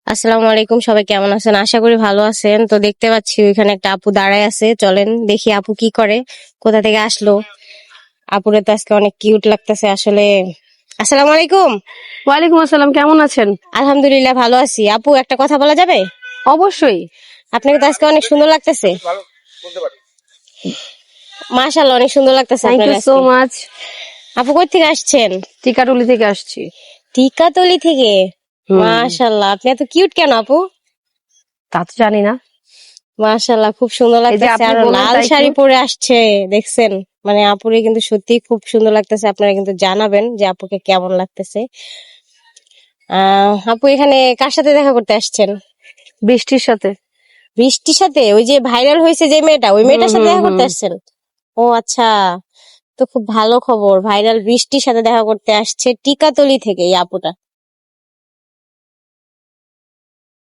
আসসালামু আলাইকুম, সবাই কেমন আছেন? আশা করি ভালো আছেন। তো দেখতে পাচ্ছি ওইখানে একটা আপু দাঁড়ায় আছে, চলেন দেখি আপু কি করে, কোথা থেকে আসলো। আপুরে তো আজকে অনেক কিউট লাগতেছে আসলে। আসসালামু আলাইকুম। ওয়ালাইকুম আসসালাম, কেমন আছেন? আলহামদুলিল্লাহ ভালো আছি। আপু একটা কথা বলা যাবে? অবশ্যই। আপনাকে তো আজকে অনেক সুন্দর লাগতেছে। মাশাআল্লাহ, অনেক সুন্দর লাগতেছে থ্যাংক আপনার ইউ সো আজকে। মাচ। আপু কই থেকে আসছেন? টিকাটুলি থেকে আসছি। টিকাতলি থেকে? হুম। মাশাআল্লাহ, আপনি এত কিউট কেন আপু? তা তো জানি না। মাশাআল্লাহ, খুব সুন্দর এই যে লাগতেছে। আপনি আর বললেন লাল তাই শাড়ি কিউট। পরে আসছে, দেখছেন? মানে আপুরে কিন্তু সত্যি খুব সুন্দর লাগতেছে। আপনারা কিন্তু জানাবেন যে আপুকে কেমন লাগতেছে। আপু এখানে কার সাথে দেখা করতে আসছেন? বৃষ্টির সাথে। বৃষ্টির সাথে? ওই যে ভাইরাল হয়েছে যে মেয়েটা, ওই হুম মেয়েটার সাথে হুম দেখা হুম। করতে আসছেন? ও আচ্ছা, তো খুব ভালো খবর। ভাইরাল বৃষ্টির সাথে দেখা করতে আসছে টিকাতলি থেকে এই আপুটা।